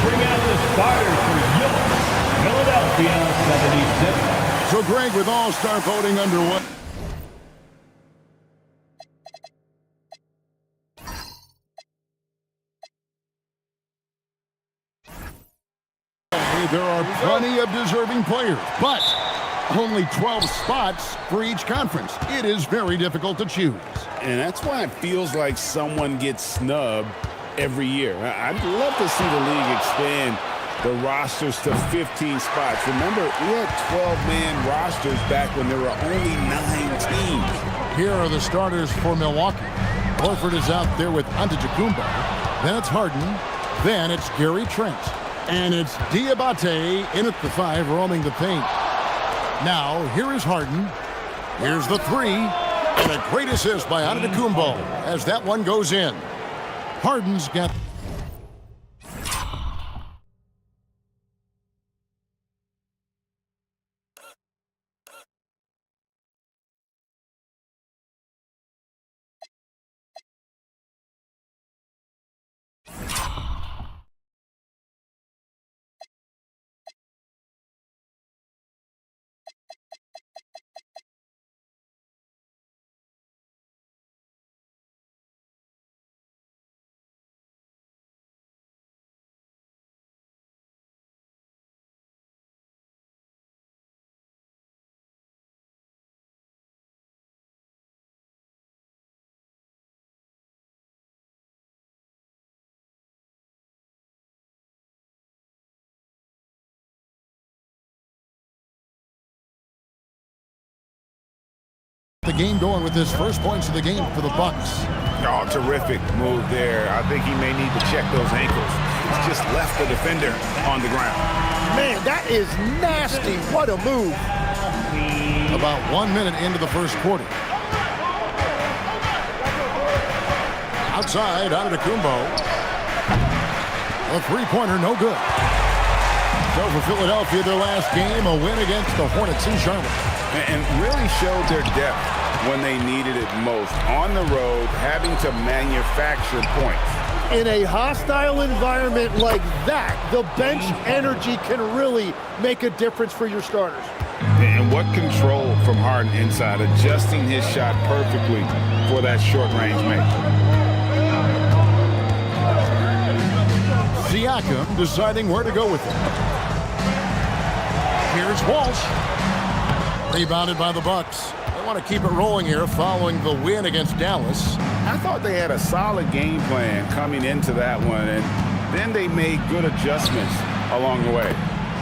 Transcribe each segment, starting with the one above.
bring out the starters for your Philadelphia 76. So, Greg, with all-star voting underway. There are plenty of deserving players, but only 12 spots for each conference. It is very difficult to choose. And that's why it feels like someone gets snubbed every year. I'd love to see the league expand the rosters to 15 spots. Remember, we had 12-man rosters back when there were only 9 teams. Here are the starters for Milwaukee. Horford is out there with Antetokounmpo. Then it's Harden. Then it's Gary Trent. And it's Diabate in at the 5, roaming the paint. Now, here is Harden. Here's the 3. And a great assist by Antetokounmpo as that one goes in. Harden's got... The game going with his first points of the game for the Bucks. Oh, terrific move there. I think he may need to check those ankles. He's just left the defender on the ground. Man, that is nasty. What a move. About 1 minute into the first quarter. Outside, Antetokounmpo. A three-pointer, no good. So for Philadelphia, their last game, a win against the Hornets in Charlotte. And really showed their depth when they needed it most. On the road, having to manufacture points. In a hostile environment like that, the bench energy can really make a difference for your starters. And what control from Harden inside, adjusting his shot perfectly for that short-range make. Siakam deciding where to go with it. Here's Walsh. Rebounded by the Bucks. They want to keep it rolling here following the win against Dallas. I thought they had a solid game plan coming into that one, and then they made good adjustments along the way.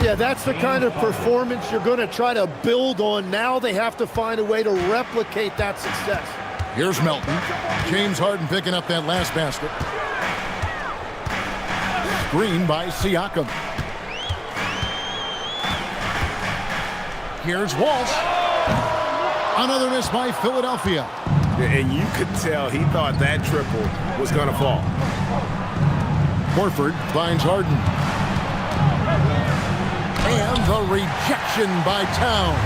Yeah, that's the kind of performance you're going to try to build on. Now they have to find a way to replicate that success. Here's Melton. James Harden picking up that last basket. Screen by Siakam. Here's Walsh. Another miss by Philadelphia. And you could tell he thought that triple was going to fall. Horford finds Harden. And the rejection by Towns.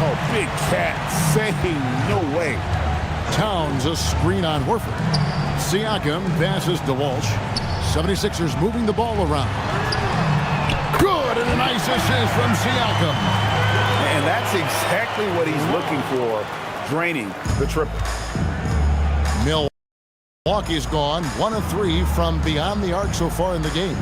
Oh, big cat saying no way. Towns a screen on Horford. Siakam passes to Walsh. 76ers moving the ball around. Good, and a nice assist from Siakam. And that's exactly what he's looking for, draining the triple. Milwaukee's gone 1 of 3 from beyond the arc so far in the game.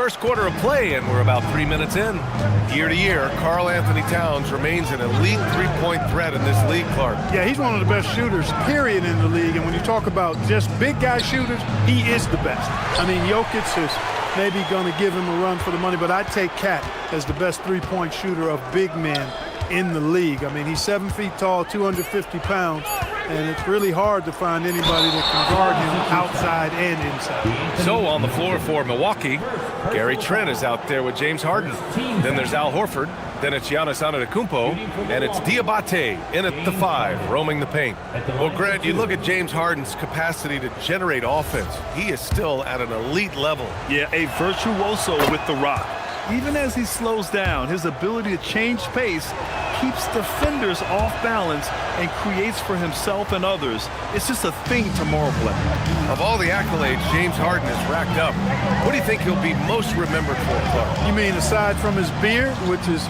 first quarter of play, and we're about 3 minutes in. Year to year, Karl Anthony Towns remains an elite three-point threat in this league, Clark. Yeah, he's one of the best shooters, period, in the league. And when you talk about just big guy shooters, he is the best. I mean, Jokic is maybe going to give him a run for the money, but I'd take Cat as the best three-point shooter of big men in the league. I mean, he's 7 feet tall, 250 pounds, and it's really hard to find anybody that can guard him outside and inside. So on the floor for Milwaukee, Gary Trent is out there with James Harden. Then there's Al Horford. Then it's Giannis Antetokounmpo, and it's Diabate in at the 5, roaming the paint. Well, Grant, you look at James Harden's capacity to generate offense. He is still at an elite level. Yeah, a virtuoso with the rock. Even as he slows down, his ability to change pace keeps defenders off balance and creates for himself and others. It's just a thing tomorrow play. Of all the accolades James Harden has racked up, what do you think he'll be most remembered for, Clark? You mean aside from his beard, which is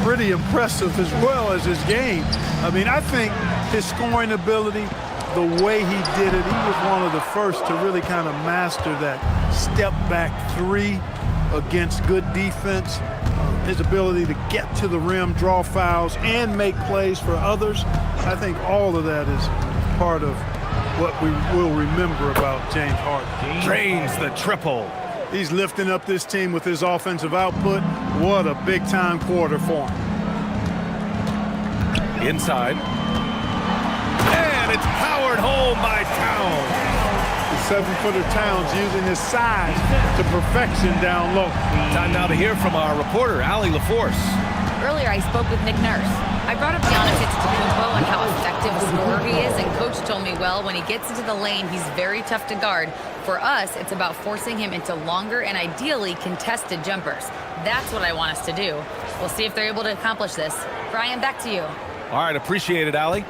pretty impressive, as well as his game? I mean, I think his scoring ability, the way he did it, he was one of the first to really kind of master that step-back three against good defense. His ability to get to the rim, draw fouls, and make plays for others. I think all of that is part of what we will remember about James Harden. Drains the triple. He's lifting up this team with his offensive output. What a big-time quarter for him. Inside. And it's powered home by Towns. The 7-footer Towns using his size to perfection down low. Time now to hear from our reporter, Allie LaForce. Earlier, I spoke with Nick Nurse. I brought up Giannis Antetokounmpo and how effective a scorer he is, and Coach told me, well, when he gets into the lane, he's very tough to guard. For us, it's about forcing him into longer and ideally contested jumpers. That's what I want us to do. We'll see if they're able to accomplish this. Brian, back to you. All right, appreciate it, Allie.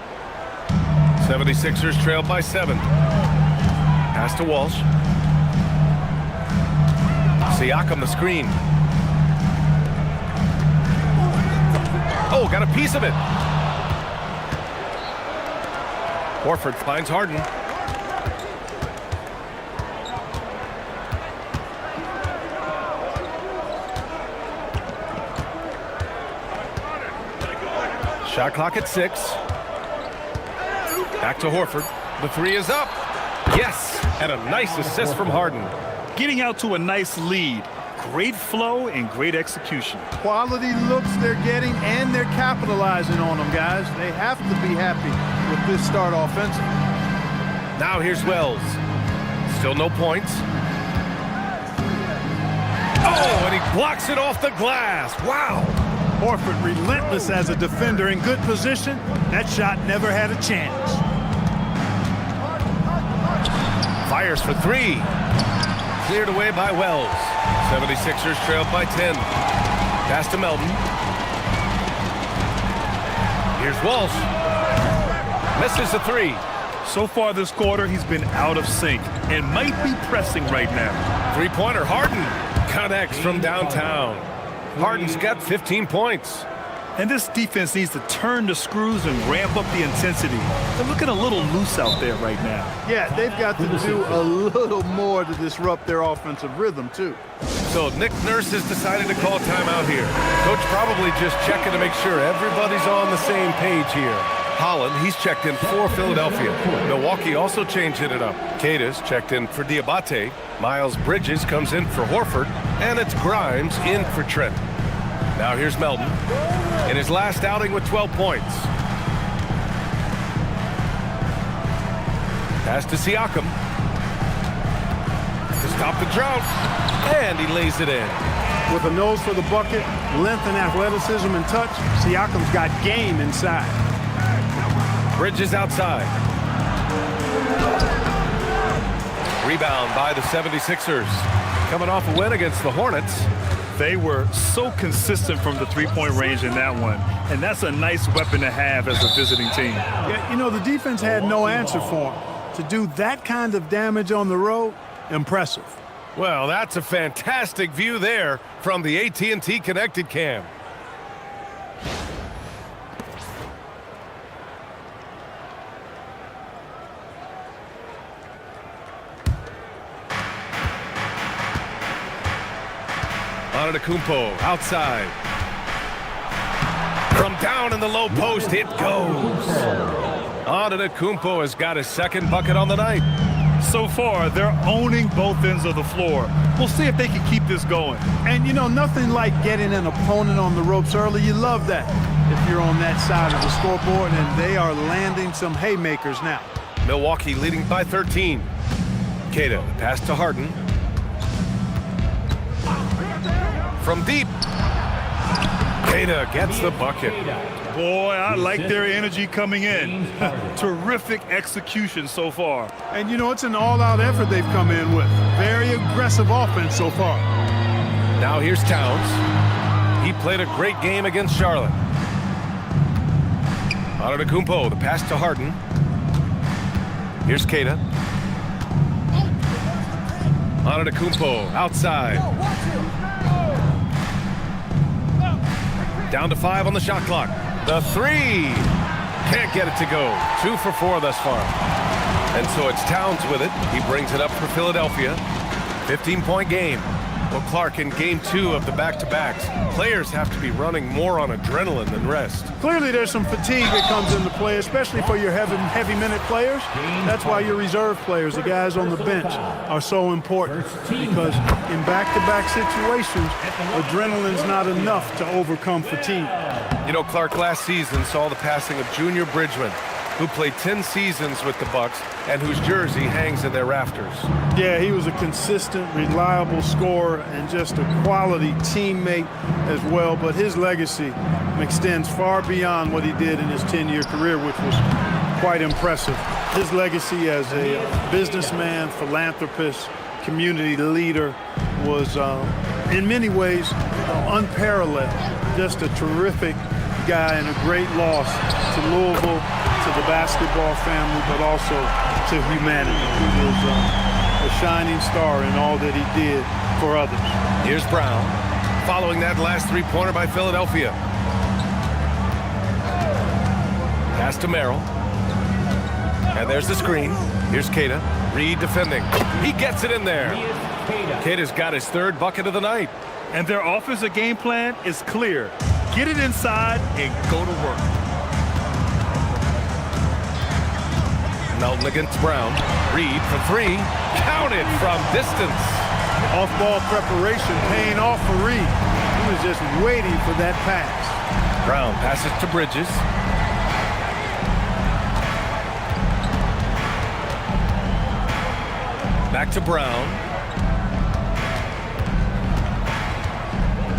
76ers trailed by 7. Pass to Walsh. Siakam the screen. Oh, got a piece of it. Horford finds Harden. Shot clock at 6. Back to Horford. The 3 is up. Yes, and a nice assist from Harden. Getting out to a nice lead. Great flow and great execution. Quality looks they're getting, and they're capitalizing on them, guys. They have to be happy with this start offensively. Now here's Wells. Still no points. Oh, and he blocks it off the glass. Wow. Horford relentless as a defender in good position. That shot never had a chance. Fires for 3. Cleared away by Wells. 76ers trailed by 10. Pass to Melton. Here's Walsh. Misses the 3. So far this quarter, he's been out of sync and might be pressing right now. Three-pointer, Harden connects from downtown. Harden's got 15 points. And this defense needs to turn the screws and ramp up the intensity. They're looking a little loose out there right now. Yeah, they've got to do a little more to disrupt their offensive rhythm, too. So Nick Nurse has decided to call timeout here. Coach probably just checking to make sure everybody's on the same page here. Holland, he's checked in for Philadelphia. Milwaukee also changing it up. Cadis checked in for Diabate. Miles Bridges comes in for Horford. And it's Grimes in for Trent. Now here's Melton in his last outing with 12 points. Pass to Siakam to stop the drought, and he lays it in. With a nose for the bucket, length and athleticism and touch, Siakam's got game inside. Bridges outside. Rebound by the 76ers. Coming off a win against the Hornets. They were so consistent from the three-point range in that one, and that's a nice weapon to have as a visiting team. Yeah, you know, the defense had no answer for him. To do that kind of damage on the road, impressive. Well, that's a fantastic view there from the AT&T Connected Cam. Antetokounmpo outside. From down in the low post, it goes. Antetokounmpo has got his second bucket on the night. So far, they're owning both ends of the floor. We'll see if they can keep this going. And, you know, nothing like getting an opponent on the ropes early. You love that if you're on that side of the scoreboard, and they are landing some haymakers now. Milwaukee leading by 13. Queta, pass to Harden. From deep. Queta gets the bucket. Boy, I like their energy coming in. Terrific execution so far. And, you know, it's an all-out effort they've come in with. Very aggressive offense so far. Now here's Towns. He played a great game against Charlotte. Antetokounmpo, the pass to Harden. Here's Queta. Antetokounmpo outside. Down to 5 on the shot clock. The three. Can't get it to go. 2 for 4 thus far. And so it's Towns with it. He brings it up for Philadelphia. 15-point game. Well, Clark, in game 2 of the back-to-backs, players have to be running more on adrenaline than rest. Clearly there's some fatigue that comes into play, especially for your heavy minute players. That's why your reserve players, the guys on the bench, are so important. Because in back-to-back situations, adrenaline's not enough to overcome fatigue. You know, Clark last season saw the passing of Junior Bridgman, who played 10 seasons with the Bucks and whose jersey hangs in their rafters. Yeah, he was a consistent, reliable scorer and just a quality teammate as well. But his legacy extends far beyond what he did in his 10-year career, which was quite impressive. His legacy as a businessman, philanthropist, community leader was in many ways unparalleled. Just a terrific guy and a great loss to Louisville, to the basketball family, but also to humanity. He was a shining star in all that he did for others. Here's Brown, following that last three-pointer by Philadelphia. Pass to Merrill. And there's the screen. Here's Queta. Reed defending. He gets it in there. Queta's got his third bucket of the night. And their offensive game plan is clear. Get it inside and go to work. Melton against Brown. Reed for 3. Counted from distance. Off-ball preparation paying off for Reed. He was just waiting for that pass. Brown passes to Bridges. Back to Brown.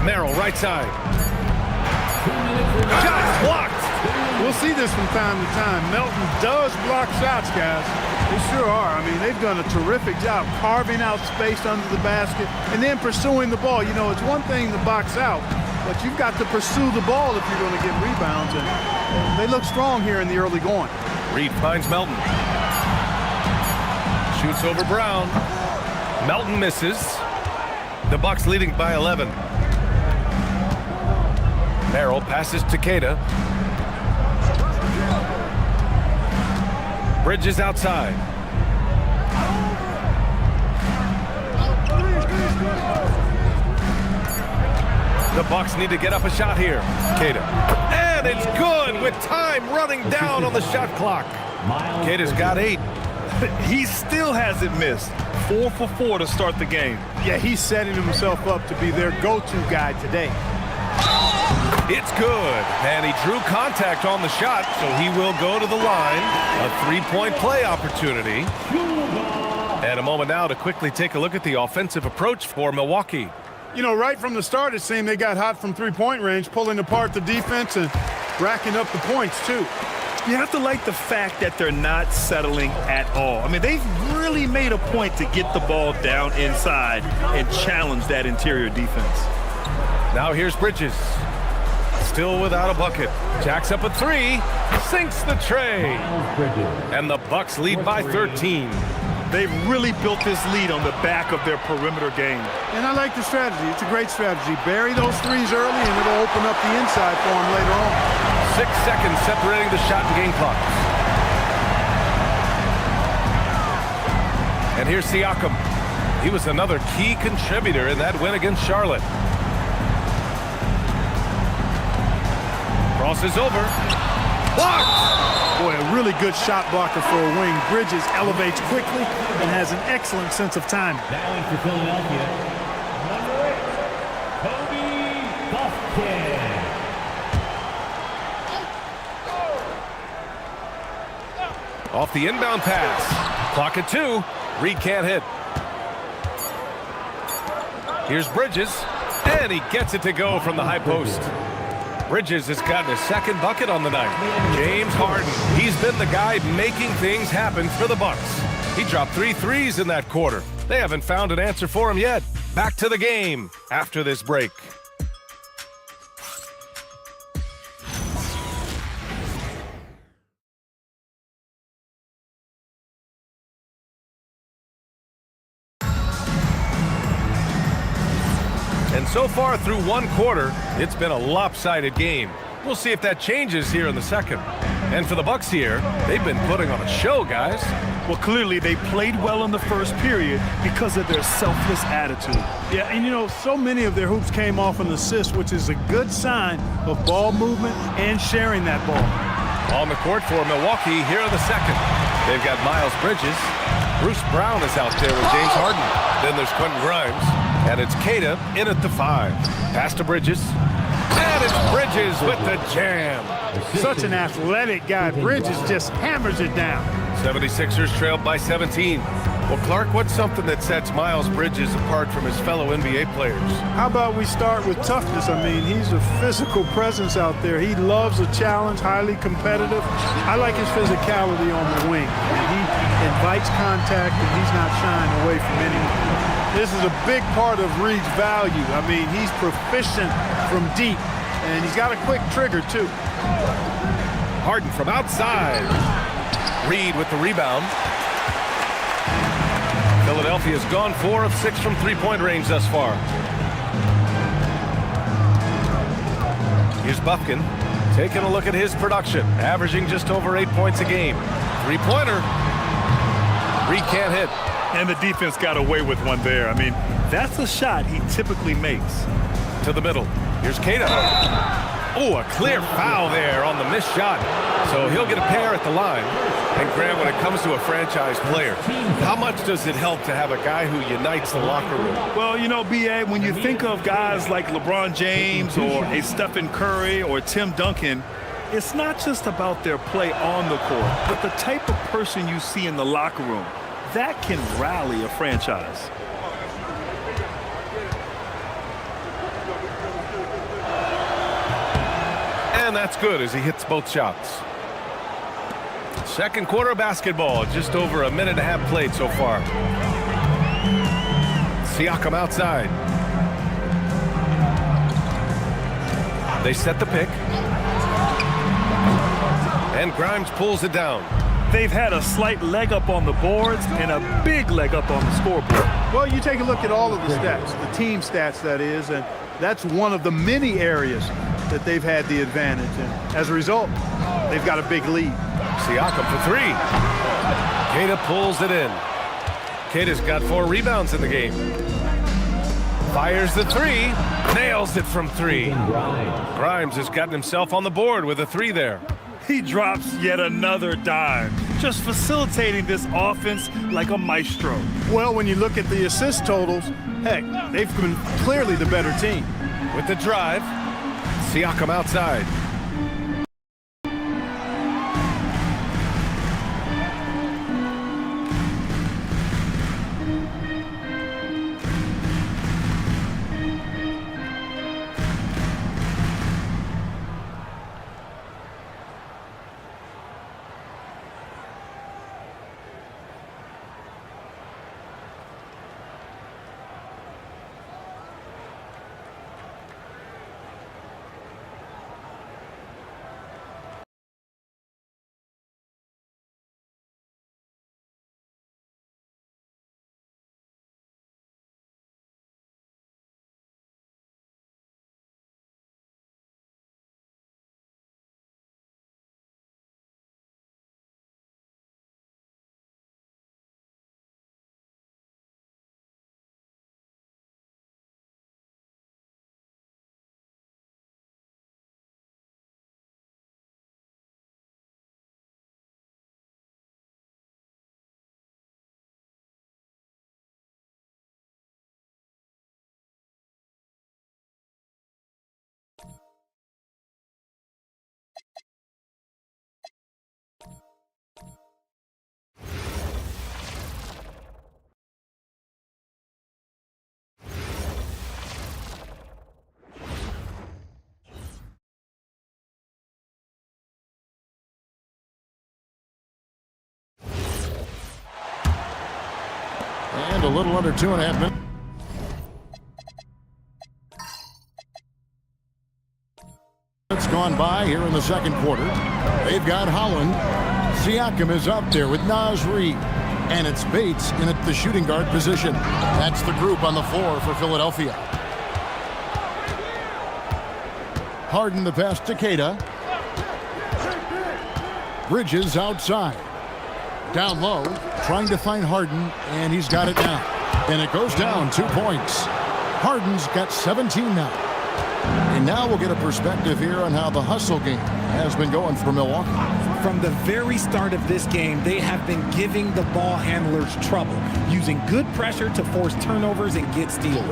Merrill, right side. Shot blocked. We'll see this from time to time. Melton does block shots, guys. They sure are. I mean, they've done a terrific job carving out space under the basket and then pursuing the ball. You know, it's one thing to box out, but you've got to pursue the ball if you're going to get rebounds. And they look strong here in the early going. Reed finds Melton. Shoots over Brown. Melton misses. The Bucks leading by 11. Merrill passes to Queta. Bridges outside. The Bucks need to get up a shot here. Queta. And it's good with time running down on the shot clock. Queta's got 8. He still hasn't missed. 4 for 4 to start the game. Yeah, he's setting himself up to be their go-to guy today. It's good, and he drew contact on the shot, so he will go to the line. A 3-point play opportunity. And a moment now to quickly take a look at the offensive approach for Milwaukee. You know, right from the start, it seemed they got hot from three-point range, pulling apart the defense and racking up the points, too. You have to like the fact that they're not settling at all. I mean, they've really made a point to get the ball down inside and challenge that interior defense. Now here's Bridges. Still without a bucket. Jacks up a 3. Sinks the tray. And the Bucks lead by 13. They've really built this lead on the back of their perimeter game. And I like the strategy. It's a great strategy. Bury those threes early, and it'll open up the inside for them later on. 6 seconds separating the shot and game clock. And here's Siakam. He was another key contributor in that win against Charlotte. Crosses over. Blocked! Boy, a really good shot blocker for a wing. Bridges elevates quickly and has an excellent sense of timing. Bowing for Philadelphia, number 8, Kobe Buffkin. Off the inbound pass. Clock at 2. Reed can't hit. Here's Bridges, and he gets it to go from the high post. Bridges has gotten his second bucket on the night. James Harden, he's been the guy making things happen for the Bucks. He dropped 3 threes in that quarter. They haven't found an answer for him yet. Back to the game after this break. And so far through one quarter, it's been a lopsided game. We'll see if that changes here in the second. And for the Bucks here, they've been putting on a show, guys. Well, clearly they played well in the first period because of their selfless attitude. Yeah, and you know, so many of their hoops came off an assist, which is a good sign of ball movement and sharing that ball. On the court for Milwaukee here in the second. They've got Miles Bridges. Bruce Brown is out there with James Harden. Then there's Quentin Grimes. And it's Queta in at the 5. Pass to Bridges. And it's Bridges with the jam. Such an athletic guy. Bridges just hammers it down. 76ers trailed by 17. Well, Clark, what's something that sets Miles Bridges apart from his fellow NBA players? How about we start with toughness? I mean, he's a physical presence out there. He loves a challenge, highly competitive. I like his physicality on the wing. And he invites contact, and he's not shying away from anyone. This is a big part of Reed's value. I mean, he's proficient from deep, and he's got a quick trigger, too. Harden from outside. Reed with the rebound. Philadelphia's gone 4 of 6 from three-point range thus far. Here's Buffkin taking a look at his production, averaging just over 8 points a game. Three-pointer. Reed can't hit. And the defense got away with one there. I mean, that's a shot he typically makes. To the middle. Here's Queta. Oh, a clear foul there on the missed shot. So he'll get a pair at the line. And Grant, when it comes to a franchise player, how much does it help to have a guy who unites the locker room? Well, you know, B.A., when you think of guys like LeBron James or a Stephen Curry or Tim Duncan, it's not just about their play on the court, but the type of person you see in the locker room. That can rally a franchise. And that's good as he hits both shots. Second quarter basketball, just over a minute and a half played so far. Siakam outside. They set the pick. And Grimes pulls it down. They've had a slight leg up on the boards and a big leg up on the scoreboard. Well, you take a look at all of the stats, the team stats, that is, and that's one of the many areas that they've had the advantage. And as a result, they've got a big lead. Siakam for 3. Queta pulls it in. Queta's got 4 rebounds in the game. Fires the 3. Nails it from 3. Grimes has gotten himself on the board with a 3 there. He drops yet another dime, just facilitating this offense like a maestro. Well, when you look at the assist totals, heck, they've been clearly the better team. With the drive, Siakam outside. And a little under 2.5 minutes. It's gone by here in the second quarter. They've got Holland. Siakam is up there with Naz Reid. And it's Bates in at the shooting guard position. That's the group on the floor for Philadelphia. Harden the pass to Queta. Bridges outside. Down low, trying to find Harden, and he's got it now. And it goes down 2 points. Harden's got 17 now. And now we'll get a perspective here on how the hustle game has been going for Milwaukee. From the very start of this game, they have been giving the ball handlers trouble, using good pressure to force turnovers and get steals.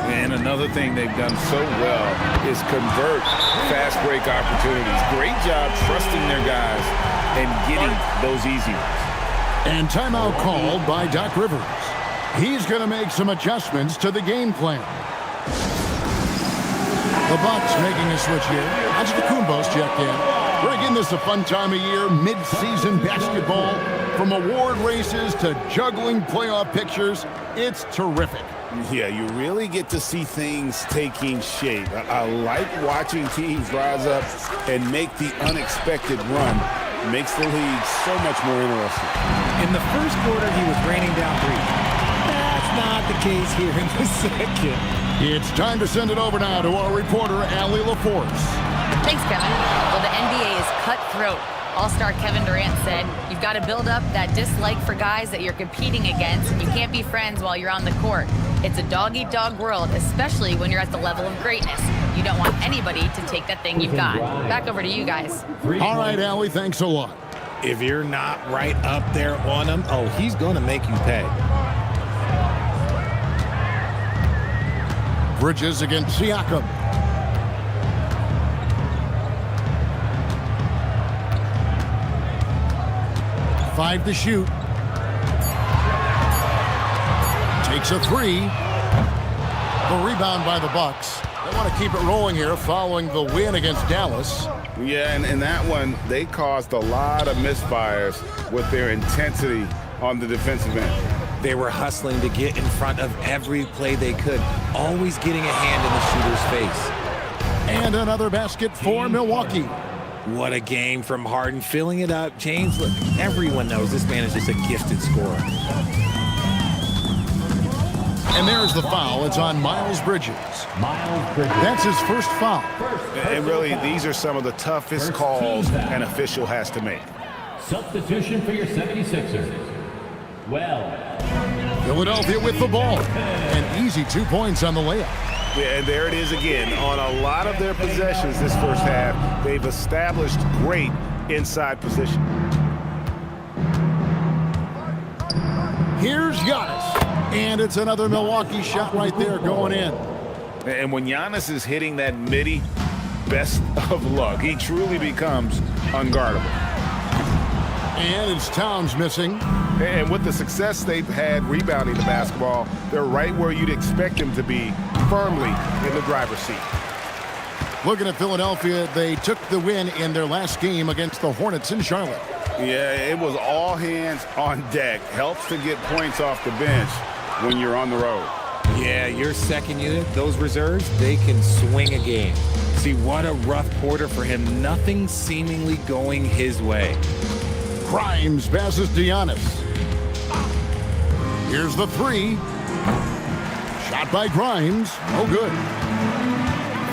And another thing they've done so well is convert fast break opportunities. Great job trusting their guys and getting those easy ones. And timeout called by Doc Rivers. He's going to make some adjustments to the game plan. The Bucks making a switch here. Antetokounmpo's checked in. Greg, isn't this a fun time of year? Mid-season basketball, from award races to juggling playoff pictures. It's terrific. Yeah, you really get to see things taking shape. I like watching teams rise up and make the unexpected run. It makes the league so much more interesting. In the first quarter, he was raining down threes. That's not the case here in the second. It's time to send it over now to our reporter, Allie LaForce. Thanks, Kevin. Well, the NBA is cutthroat. All-star Kevin Durant said, you've got to build up that dislike for guys that you're competing against, and you can't be friends while you're on the court. It's a dog-eat-dog world, especially when you're at the level of greatness. You don't want anybody to take that thing you've got. Back over to you guys. All right, Allie, thanks a lot. If you're not right up there on him, oh, he's going to make you pay. Bridges against Siakam. Five to shoot. Takes a three. The rebound by the Bucks. They want to keep it rolling here following the win against Dallas. Yeah, and in that one, they caused a lot of misfires with their intensity on the defensive end. They were hustling to get in front of every play they could, always getting a hand in the shooter's face. And another basket for Milwaukee. What a game from Harden, filling it up. James, look, everyone knows this man is just a gifted scorer. And there's the foul. It's on Miles Bridges. That's his first foul. And really, these are some of the toughest calls an official has to make. Substitution for your 76ers. Well. Philadelphia with the ball. And easy 2 points on the layup. Yeah, and there it is again. On a lot of their possessions this first half, they've established great inside position. Here's Giannis. And it's another Milwaukee shot right there going in. And when Giannis is hitting that midi, best of luck. He truly becomes unguardable. And it's Towns missing. And with the success they've had rebounding the basketball, they're right where you'd expect them to be, firmly in the driver's seat. Looking at Philadelphia, they took the win in their last game against the Hornets in Charlotte. Yeah, it was all hands on deck. Helps to get points off the bench when you're on the road. Yeah, your second unit, those reserves, they can swing a game. See, what a rough quarter for him. Nothing seemingly going his way. Grimes passes to Giannis. Here's the three. Shot by Grimes. No good.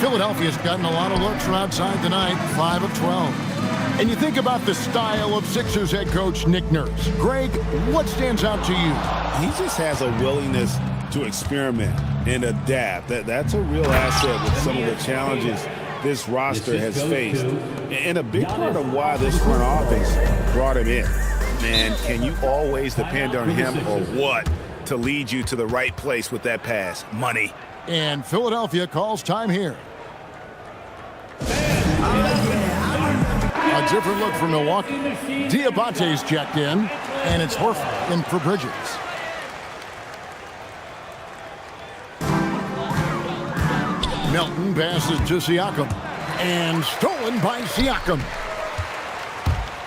Philadelphia's gotten a lot of looks from outside tonight. 5 of 12. And you think about the style of Sixers head coach Nick Nurse. Greg, what stands out to you? He just has a willingness to experiment and adapt. That's a real asset with some of the challenges this roster has faced. And a big part of why this front office brought him in. Man, can you always depend on him or what to lead you to the right place with that pass? Money. And Philadelphia calls time here. A different look for Milwaukee. Diabate's checked in, and it's Horford in for Bridges. Melton passes to Siakam. And stolen by Siakam.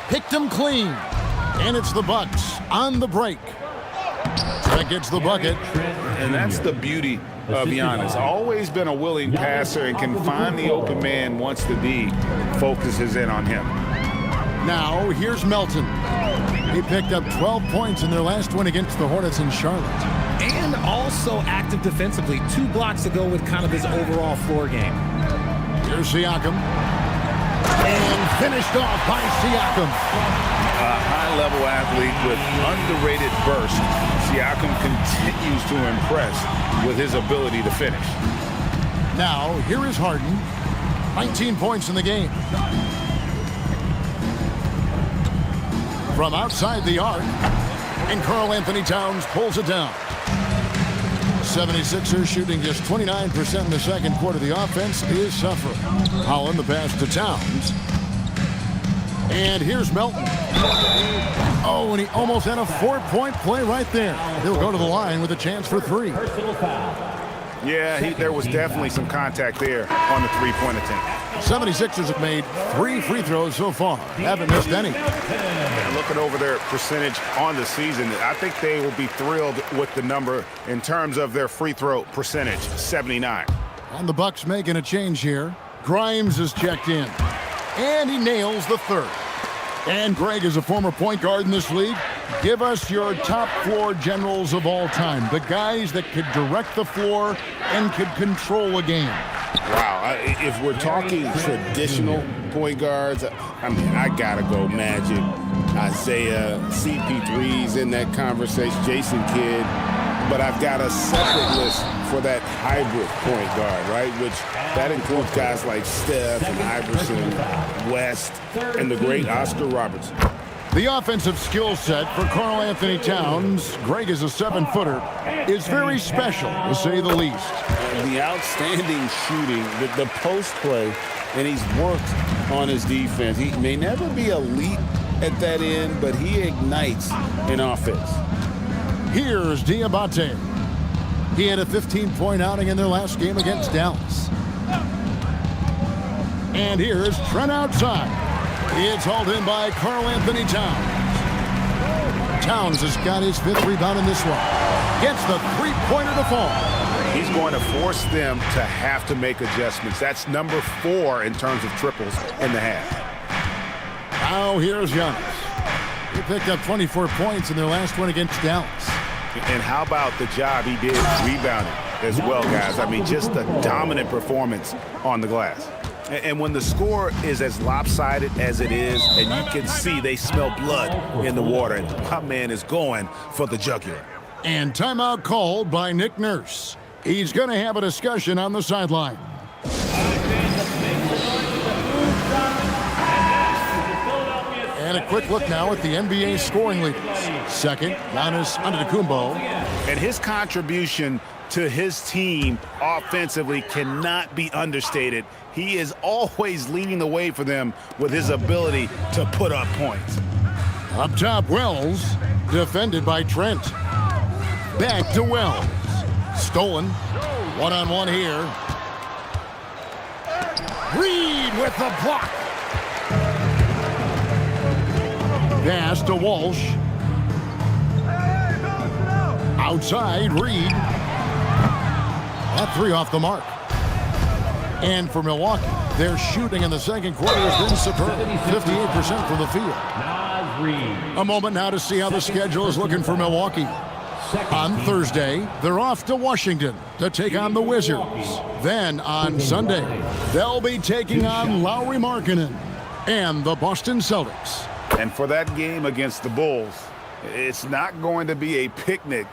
Picked him clean. And it's the Bucks on the break. That gets the bucket. And that's the beauty of Giannis. Always been a willing passer and can find the open man once the D focuses in on him. Now, here's Melton. He picked up 12 points in their last win against the Hornets in Charlotte. And also active defensively. 2 blocks to go with kind of his overall floor game. Here's Siakam. And finished off by Siakam. A high-level athlete with underrated burst. Siakam continues to impress with his ability to finish. Now, here is Harden. 19 points in the game. From outside the arc, and Karl Anthony Towns pulls it down. 76ers shooting just 29% in the second quarter. The offense is suffering. Holland, the pass to Towns. And here's Melton. Oh, and he almost had a 4-point play right there. He'll go to the line with a chance for 3. Yeah, there was definitely some contact there on the three-point attempt. 76ers have made 3 free throws so far. Haven't missed any. And looking over their percentage on the season, I think they will be thrilled with the number in terms of their free throw percentage, 79. And the Bucks making a change here. Grimes is checked in. And he nails the 3rd. And Greg is a former point guard in this league. Give us your top floor generals of all time. The guys that could direct the floor and could control a game. Wow, if we're talking traditional point guards, I mean, I gotta go Magic, Isaiah, CP3's in that conversation, Jason Kidd. But I've got a separate list for that hybrid point guard, right? Which that includes guys like Steph and Iverson, West, and the great Oscar Robertson. The offensive skill set for Karl Anthony Towns, Greg is a 7-footer, is very special, to say the least. The outstanding shooting, the post play, and he's worked on his defense. He may never be elite at that end, but he ignites in offense. Here's Diabate. He had a 15-point outing in their last game against Dallas. And here's Trent outside. It's hauled in by Karl Anthony Towns. Towns has got his 5th rebound in this one. Gets the 3-pointer to fall. He's going to force them to have to make adjustments. That's number 4 in terms of triples in the half. Now here's Giannis. He picked up 24 points in their last one against Dallas. And how about the job he did rebounding as well, guys? I mean, just a dominant performance on the glass. And when the score is as lopsided as it is, and you can see they smell blood in the water, and my man is going for the jugular. And timeout called by Nick Nurse. He's going to have a discussion on the sideline. And a quick look now at the NBA scoring leaders. Second, Giannis Antetokounmpo. And his contribution to his team offensively cannot be understated. He is always leading the way for them with his ability to put up points. Up top, Wells, defended by Trent. Back to Wells. Stolen. One-on-one here. Reed with the block. Pass to Walsh. Outside, Reed. That 3 off the mark. And for Milwaukee, their shooting in the second quarter has been superb. 58% from the field. A moment now to see how the schedule is looking for Milwaukee. On Thursday, they're off to Washington to take on the Wizards. Then on Sunday, they'll be taking on Lauri Markkanen and the Boston Celtics. And for that game against the Bulls, it's not going to be a picnic,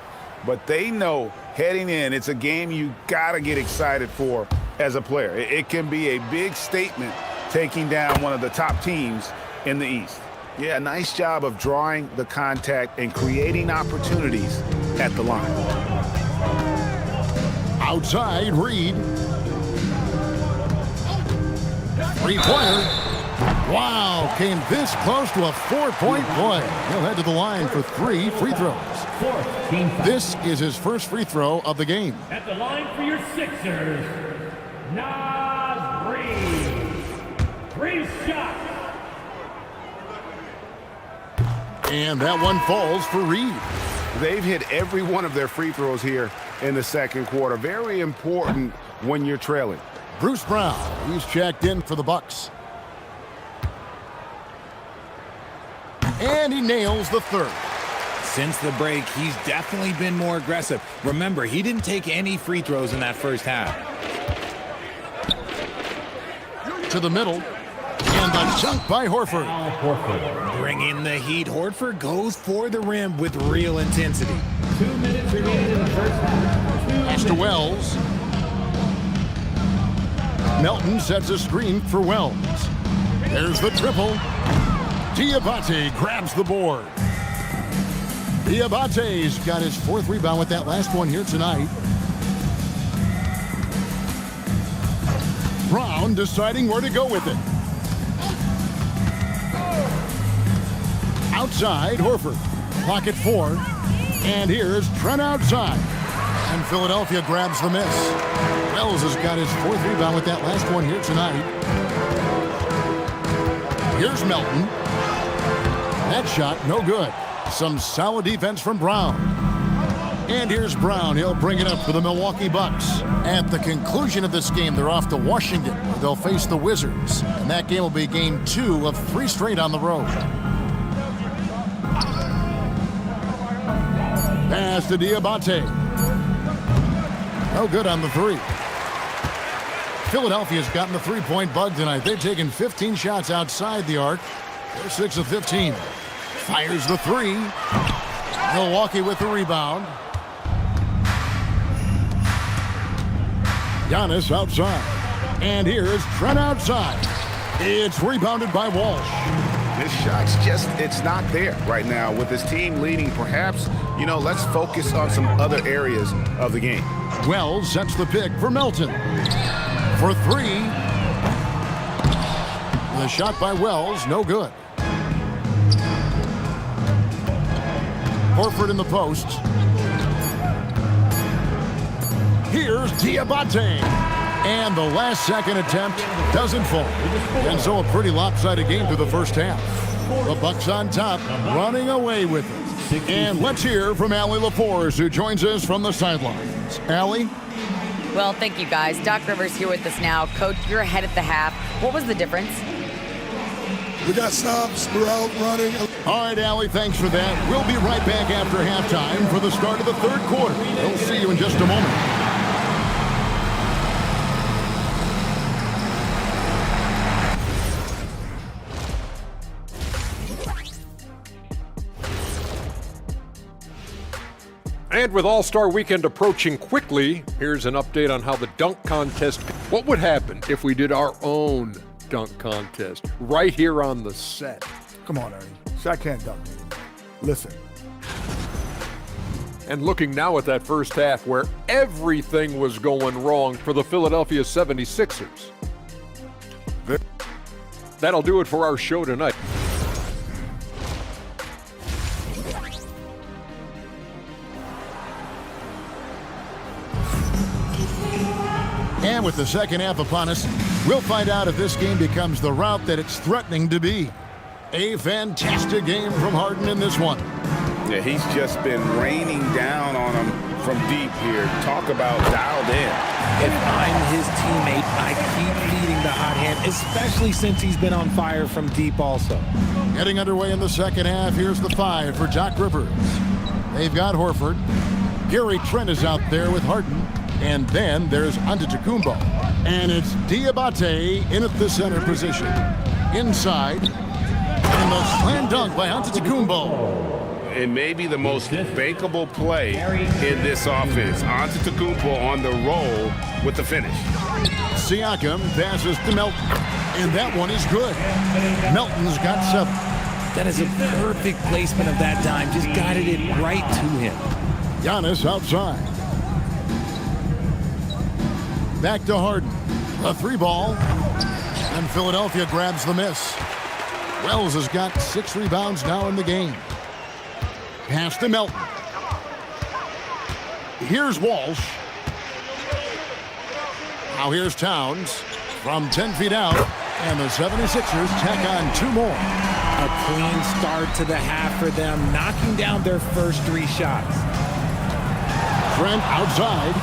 but they know heading in, it's a game you got to get excited for as a player. It can be a big statement taking down one of the top teams in the East. Yeah, nice job of drawing the contact and creating opportunities at the line. Outside, Reed. 3-pointer. Wow, came this close to a 4-point play. He'll head to the line for 3 free throws. This is his first free throw of the game. At the line for your Sixers, Naz Reid. 3 shots. And that one falls for Reed. They've hit every one of their free throws here in the second quarter. Very important when you're trailing. Bruce Brown, he's checked in for the Bucks. And he nails the third. Since the break, he's definitely been more aggressive. Remember, he didn't take any free throws in that first half. To the middle. And the dunk by Horford. Bring in the heat. Horford goes for the rim with real intensity. 2 minutes remaining in the first half. Pass to Wells. Melton sets a screen for Wells. There's the triple. Diabate grabs the board. Diabate's got his 4th rebound with that last one here tonight. Brown deciding where to go with it. Outside, Horford. Clock at 4. And here's Trent outside. And Philadelphia grabs the miss. Wells has got his 4th rebound with that last one here tonight. Here's Melton. That shot, no good. Some solid defense from Brown. And here's Brown. He'll bring it up for the Milwaukee Bucks. At the conclusion of this game, they're off to Washington. They'll face the Wizards. And that game will be game 2 of 3 straight on the road. Pass to Diabate. No good on the 3. Philadelphia's gotten the 3-point bug tonight. They've taken 15 shots outside the arc. They're 6 of 15. Fires the 3. Milwaukee with the rebound. Giannis outside. And here's Trent outside. It's rebounded by Walsh. This shot's just, it's not there right now. With his team leading, perhaps, let's focus on some other areas of the game. Wells sets the pick for Melton. For 3. The shot by Wells, no good. Horford in the post. Here's Diabate. And the last second attempt doesn't fall. And so a pretty lopsided game through the first half. The Bucks on top, running away with it. And let's hear from Allie LaForce, who joins us from the sidelines. Allie? Well, thank you, guys. Doc Rivers here with us now. Coach, you're ahead at the half. What was the difference? We got stops. We're out running. All right, Allie, thanks for that. We'll be right back after halftime for the start of the third quarter. We'll see you in just a moment. And with All-Star Weekend approaching quickly, here's an update on how the dunk contest. What would happen if we did our own dunk contest right here on the set? Come on, Ernie. Shaq can't dunk. Listen. And looking now at that first half where everything was going wrong for the Philadelphia 76ers. That'll do it for our show tonight. And with the second half upon us, we'll find out if this game becomes the route that it's threatening to be. A fantastic game from Harden in this one. Yeah, he's just been raining down on him from deep here. Talk about dialed in. If I'm his teammate, I keep feeding the hot hand, especially since he's been on fire from deep also. Getting underway in the second half, here's the 5 for Doc Rivers. They've got Horford. Gary Trent is out there with Harden. And then there's Antetokounmpo. And it's Diabate in at the center position. Inside. And the slam dunk by Antetokounmpo. It may be the most bankable play in this offense. Antetokounmpo on the roll with the finish. Siakam passes to Melton. And that one is good. Melton's got 7. That is a perfect placement of that dime. Just guided it right to him. Giannis outside. Back to Harden. A 3 ball. And Philadelphia grabs the miss. Wells has got 6 rebounds now in the game. Pass to Melton. Here's Walsh. Now here's Towns from 10 feet out. And the 76ers tack on 2 more. A clean start to the half for them, knocking down their first 3 shots. Trent outside.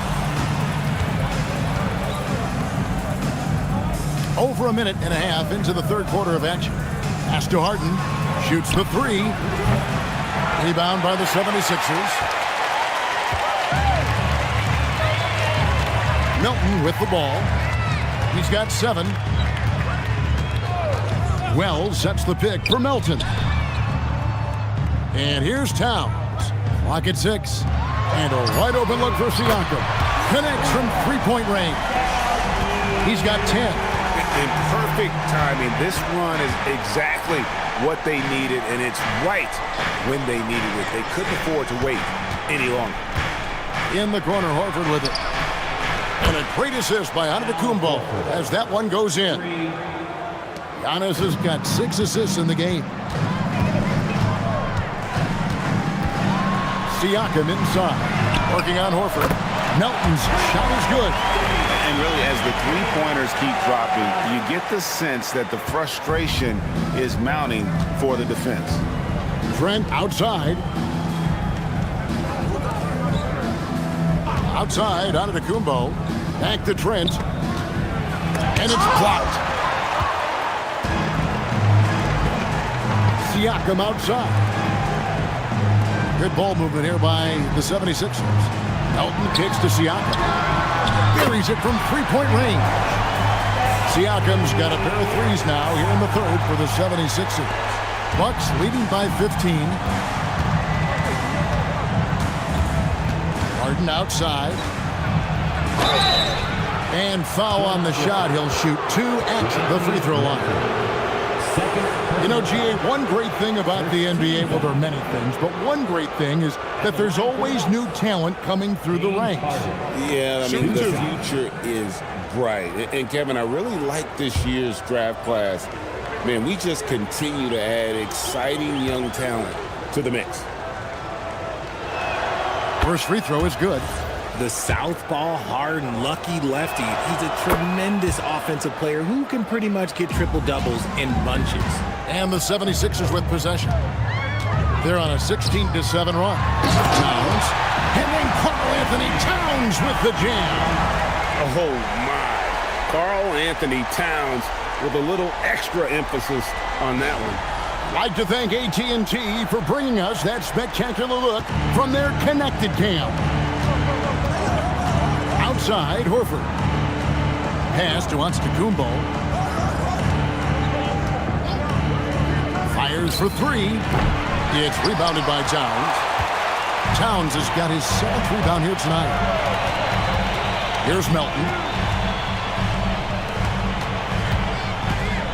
Over a minute and a half into the third quarter of action. Pass to Harden. Shoots the 3. Rebound by the 76ers. Milton with the ball. He's got 7. Wells sets the pick for Melton. And here's Towns. Clock at 6. And a wide open look for Siakam. Connects from three-point range. He's got 10. In perfect timing. This run is exactly what they needed, and it's right when they needed it. They couldn't afford to wait any longer. In the corner, Horford with it. And a great assist by Antetokounmpo as that one goes in. Giannis has got 6 assists in the game. Siakam inside, working on Horford. Melton's shot is good. And really, as the three-pointers keep dropping, you get the sense that the frustration is mounting for the defense. Trent outside. Outside, Antetokounmpo. Back to Trent. And it's blocked. Siakam outside. Good ball movement here by the 76ers. Melton kicks to Siakam. Buries it from three-point range. Siakam's got a pair of threes now here in the third for the 76ers. Bucks leading by 15. Harden outside. And foul on the shot. He'll shoot 2 at the free throw line. You know, GA, one great thing about the NBA, well, there are many things, but one great thing is that there's always new talent coming through the ranks. Yeah, I mean, the future is bright. And, Kevin, I really like this year's draft class. Man, we just continue to add exciting young talent to the mix. First free throw is good. The southpaw, hard and lucky lefty. He's a tremendous offensive player who can pretty much get triple-doubles in bunches. And the 76ers with possession. They're on a 16-7 run. Towns. And then Karl-Anthony Towns with the jam. Oh, my. Karl-Anthony Towns with a little extra emphasis on that one. I'd like to thank AT&T for bringing us that spectacular look from their Connected Cam. Outside, Horford. Pass to Antetokounmpo. Fires for 3. It's rebounded by Towns. Towns has got his 7th rebound here tonight. Here's Melton.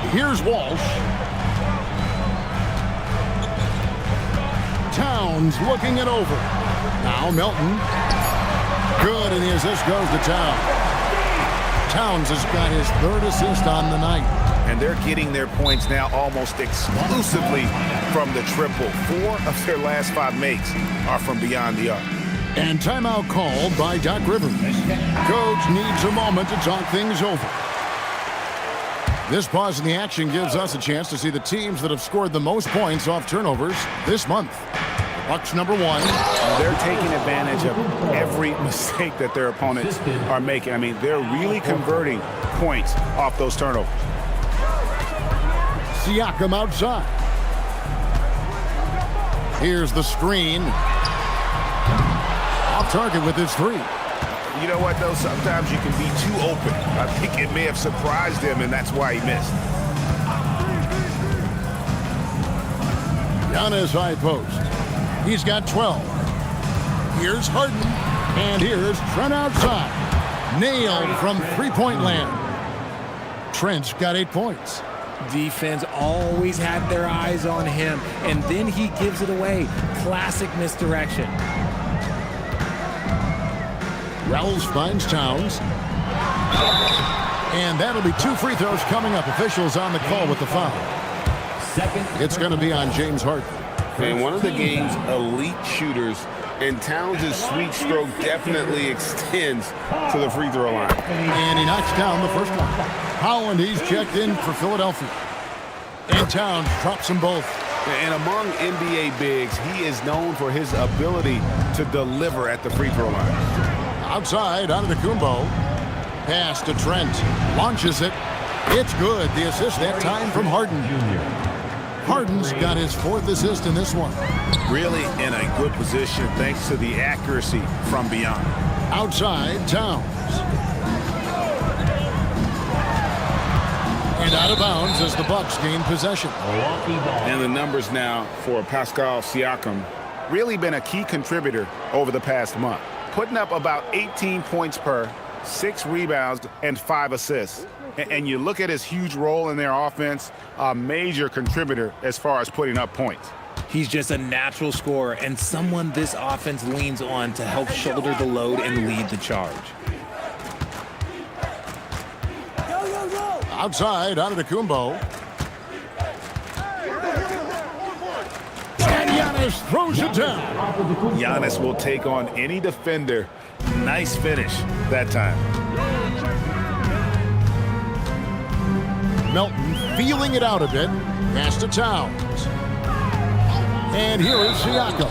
Here's Walsh. Towns looking it over. Now Melton. Good, and the assist goes to Towns. Towns has got his 3rd assist on the night. And they're getting their points now almost exclusively from the triple. 4 of their last 5 makes are from beyond the arc. And timeout called by Doc Rivers. Coach needs a moment to talk things over. This pause in the action gives us a chance to see the teams that have scored the most points off turnovers this month. Bucks number 1. They're taking advantage of every mistake that their opponents are making. I mean, they're really converting points off those turnovers. Siakam outside. Here's the screen. Off target with his 3. You know what, though? Sometimes you can be too open. I think it may have surprised him, and that's why he missed. Giannis high post. He's got 12. Here's Harden. And here's Trent outside. Nailed from three-point land. Trent's got 8 points. Defense always had their eyes on him, and then he gives it away. Classic misdirection. Wells finds Towns. And that'll be 2 free throws coming up. Officials on the call with the foul. It's going to be on James Harden. And one of the game's elite shooters, and Towns' sweet stroke definitely extends to the free throw line. And he knocks down the first one. Holland, he's checked in for Philadelphia. And Towns drops them both. And among NBA bigs, he is known for his ability to deliver at the free throw line. Outside, Antetokounmpo. Pass to Trent. Launches it. It's good. The assist that time from Harden. Harden's got his 4th assist in this one. Really in a good position thanks to the accuracy from beyond. Outside, Towns. And out of bounds as the Bucks gain possession. And the numbers now for Pascal Siakam. Really been a key contributor over the past month. Putting up about 18 points per, 6 rebounds, and 5 assists. And you look at his huge role in their offense, a major contributor as far as putting up points. He's just a natural scorer and someone this offense leans on to help shoulder the load and lead the charge. Outside, Antetokounmpo. And Giannis throws it down. Giannis will take on any defender. Nice finish that time. Melton feeling it out a bit. Pass to Towns. And here is Siakam.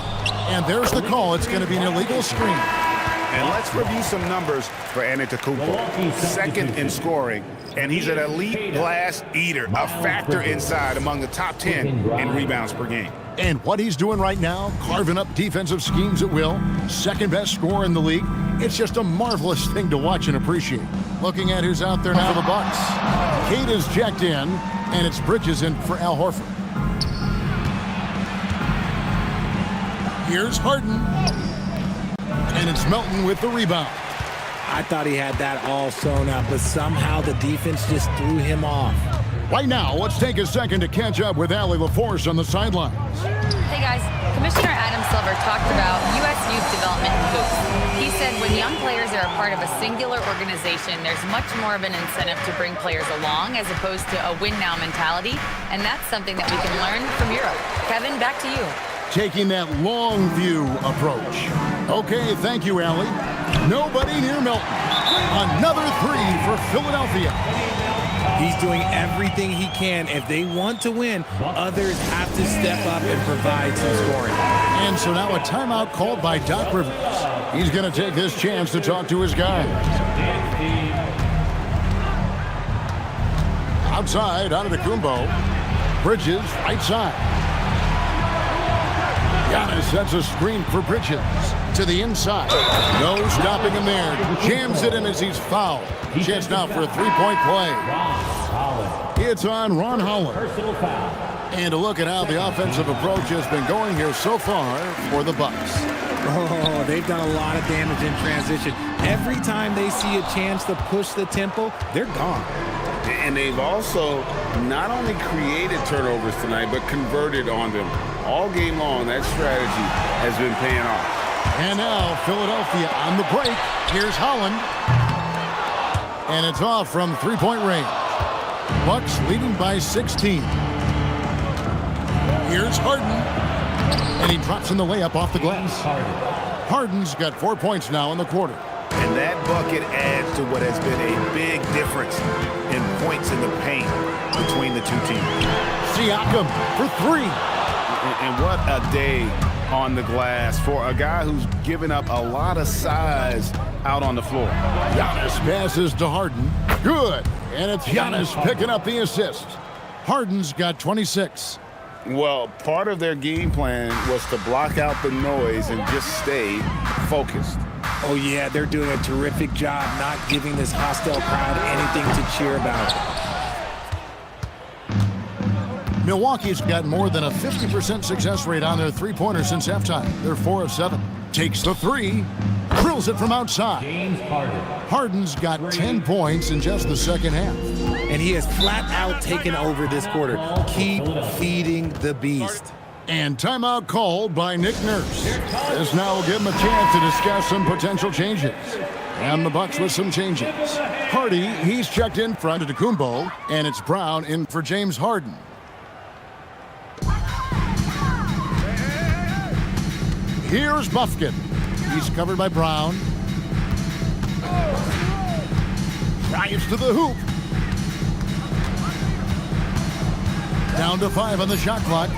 And there's the call. It's going to be an illegal screen. And let's review some numbers for Antetokounmpo. 2nd in scoring, and he's an elite glass eater, a factor inside among the top 10 in rebounds per game. And what he's doing right now, carving up defensive schemes at will, 2nd best scorer in the league. It's just a marvelous thing to watch and appreciate. Looking at who's out there now for the Bucks. Kate is checked in, and it's Bridges in for Al Horford. Here's Harden. And it's Melton with the rebound. I thought he had that all sewn up, but somehow the defense just threw him off. Right now, let's take a second to catch up with Allie LaForce on the sidelines. Hey guys, Commissioner Adam Silver talked about U.S. youth development and hoops. He said when young players are a part of a singular organization, there's much more of an incentive to bring players along as opposed to a win-now mentality, and that's something that we can learn from Europe. Kevin, back to you. Taking that long view approach. Okay, thank you, Allie. Nobody near Melton. Another 3 for Philadelphia. He's doing everything he can. If they want to win, others have to step up and provide some scoring. And so now a timeout called by Doc Rivers. He's going to take this chance to talk to his guys. Outside, Antetokounmpo. Bridges, right side. Giannis sets a screen for Bridges to the inside. No stopping him there. Jams it in as he's fouled. Chance now for a 3-point play. It's on Ron Holland. And a look at how the offensive approach has been going here so far for the Bucks. Oh, they've done a lot of damage in transition. Every time they see a chance to push the tempo, they're gone. And they've also not only created turnovers tonight, but converted on them. All game long, that strategy has been paying off. And now Philadelphia on the break. Here's Holland. And it's off from 3-point range. Bucks leading by 16. Here's Harden. And he drops in the layup off the glass. Harden's got 4 points now in the quarter. And that bucket adds to what has been a big difference in points in the paint between the two teams. Siakam for 3. And what a day on the glass for a guy who's given up a lot of size out on the floor. Giannis passes to Harden. Good. And it's Giannis picking up the assist. Harden's got 26. Well, part of their game plan was to block out the noise and just stay focused. Oh, yeah, they're doing a terrific job not giving this hostile crowd anything to cheer about. Milwaukee's got more than a 50% success rate on their three-pointer since halftime. They're 4 of 7. Takes the 3. Drills it from outside. Harden's got 10 points in just the second half. And he has flat out taken over this quarter. Keep feeding the beast. And timeout called by Nick Nurse. This now will give him a chance to discuss some potential changes. And the Bucks with some changes. Hardy, he's checked in front of Antetokounmpo, and it's Brown in for James Harden. Here's Buffkin. He's covered by Brown. Drives to the hoop. Down to 5 on the shot clock.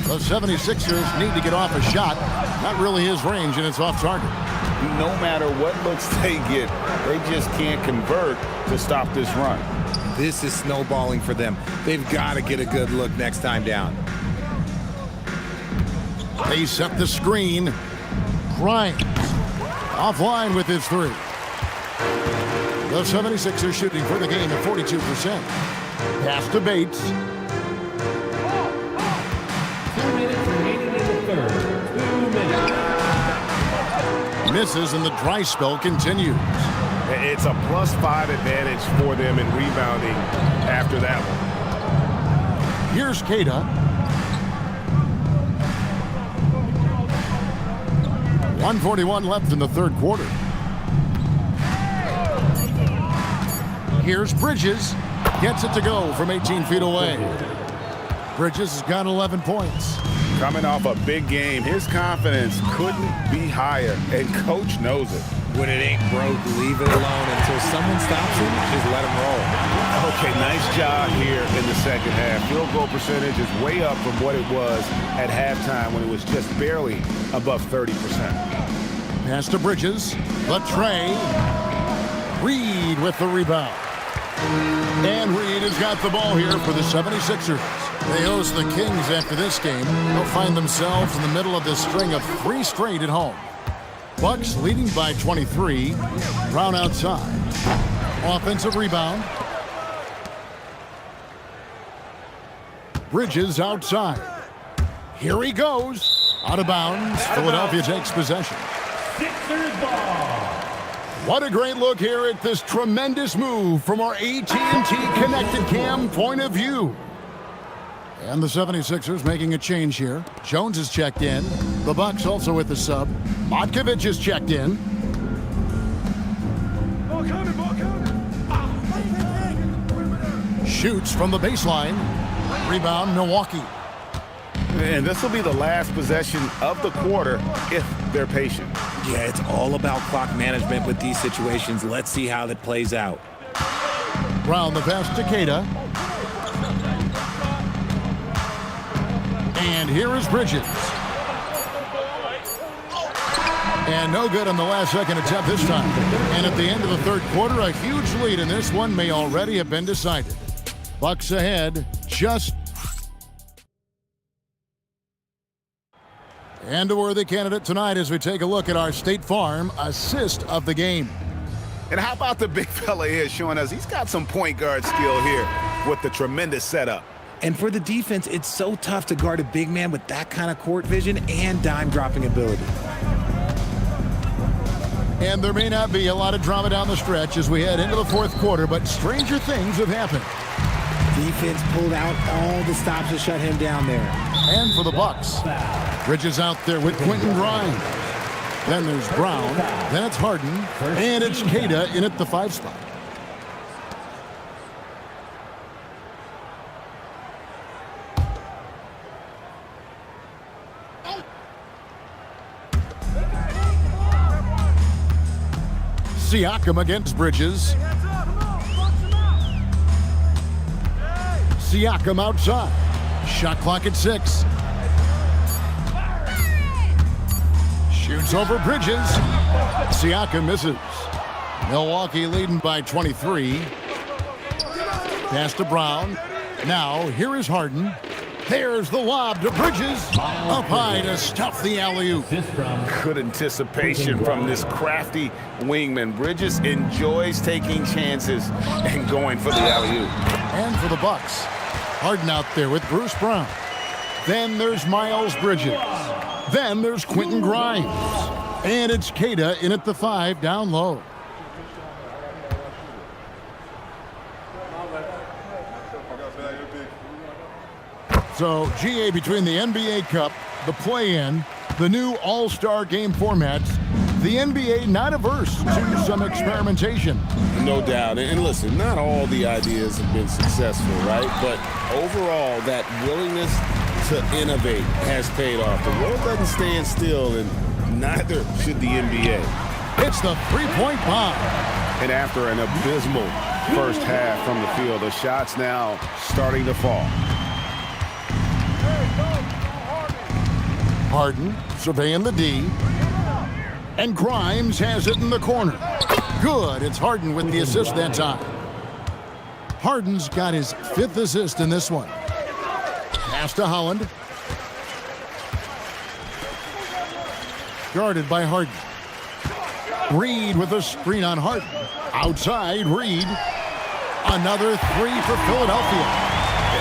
The 76ers need to get off a shot. Not really his range, and it's off target. No matter what looks they get, they just can't convert to stop this run. This is snowballing for them. They've got to get a good look next time down. They set the screen. Grimes offline with his 3. The 76ers shooting for the game at 42%. Pass to Bates. 2 minutes remaining in the third. 2 minutes. Misses, and the dry spell continues. It's a +5 advantage for them in rebounding after that one. Here's Queta. 1:41 left in the third quarter. Here's Bridges. Gets it to go from 18 feet away. Bridges has got 11 points. Coming off a big game, his confidence couldn't be higher, and coach knows it. When it ain't broke, leave it alone until someone stops him. Just let him roll. Okay, nice job here in the second half. Field goal percentage is way up from what it was at halftime when it was just barely above 30%. Pass to Bridges. The tray. Reed with the rebound. And Reed has got the ball here for the 76ers. They host the Kings after this game. They'll find themselves in the middle of this string of 3 straight at home. Bucks leading by 23. Brown outside. Offensive rebound. Bridges outside. Here he goes. Out of bounds. Philadelphia takes possession. Sixers ball. What a great look here at this tremendous move from our AT&T Connected Cam point of view. And the 76ers making a change here. Jones is checked in. The Bucks also with the sub. Matkovic is checked in. Shoots from the baseline. Rebound, Milwaukee. And this will be the last possession of the quarter if they're patient. Yeah, it's all about clock management with these situations. Let's see how that plays out. Brown the pass to Queta. And here is Bridges. And no good on the last second attempt this time. And at the end of the third quarter, a huge lead in this one may already have been decided. Bucks ahead, just. And a worthy candidate tonight as we take a look at our State Farm assist of the game. And how about the big fella here showing us he's got some point guard skill here with the tremendous setup. And for the defense, it's so tough to guard a big man with that kind of court vision and dime-dropping ability. And there may not be a lot of drama down the stretch as we head into the fourth quarter, but stranger things have happened. Defense pulled out all the stops to shut him down there. And for the Bucks, Bridges out there with Quentin Grimes. Then there's Brown. Then it's Harden. And it's Queta in at the 5 spot. Siakam against Bridges. Siakam outside. Shot clock at 6. Shoots over Bridges. Siakam misses. Milwaukee leading by 23. Pass to Brown. Now, here is Harden. There's the lob to Bridges. Up high to stuff the alley-oop. Good anticipation from this crafty wingman. Bridges enjoys taking chances and going for the alley-oop. And for the Bucks, Harden out there with Bruce Brown. Then there's Miles Bridges. Then there's Quentin Grimes. And it's Queta in at the 5 down low. So, GA, between the NBA Cup, the play-in, the new All-Star game formats, the NBA not averse to some experimentation. No doubt. And listen, not all the ideas have been successful, right? But overall, that willingness to innovate has paid off. The world doesn't stand still, and neither should the NBA. It's the three-point bomb. And after an abysmal first half from the field, the shots now starting to fall. Harden surveying the D. And Grimes has it in the corner. Good. It's Harden with the assist that time. Harden's got his 5th assist in this one. Pass to Holland. Guarded by Harden. Reed with a screen on Harden. Outside, Reed. Another 3 for Philadelphia.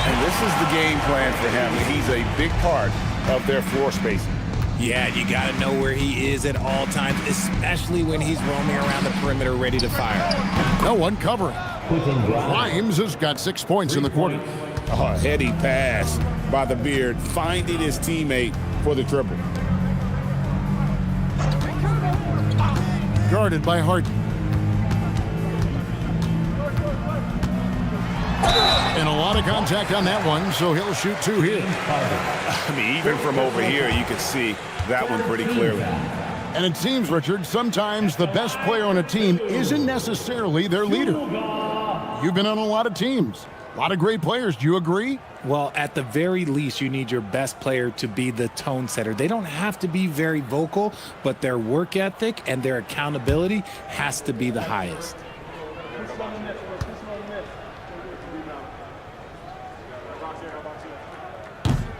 And this is the game plan for him. He's a big part of their floor spacing. Yeah, you got to know where he is at all times, especially when he's roaming around the perimeter ready to fire. No one covering. Grimes has got 6 points in the quarter. Oh, heady pass by the Beard, finding his teammate for the triple. Guarded by Harden. And a lot of contact on that one, so he'll shoot 2 here. I mean, even from over here, you can see that one pretty clearly. And it seems, Richard, sometimes the best player on a team isn't necessarily their leader. You've been on a lot of teams. A lot of great players. Do you agree? Well, at the very least, you need your best player to be the tone setter. They don't have to be very vocal, but their work ethic and their accountability has to be the highest.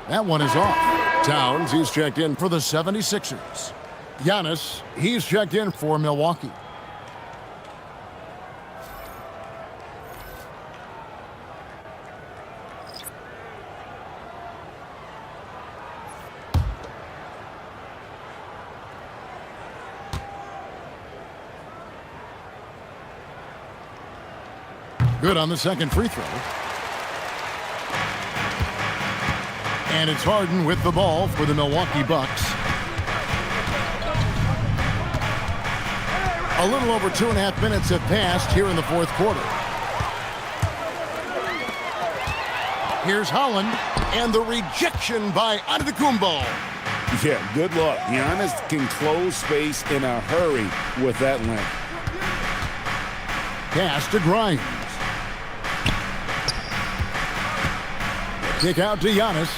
That one is off. Towns, he's checked in for the 76ers. Giannis, he's checked in for Milwaukee. Good on the second free throw. And it's Harden with the ball for the Milwaukee Bucks. A little over 2.5 minutes have passed here in the fourth quarter. Here's Holland, and the rejection by Antetokounmpo. Yeah, good luck. Giannis can close space in a hurry with that length. Pass to Grimes. Kick out to Giannis.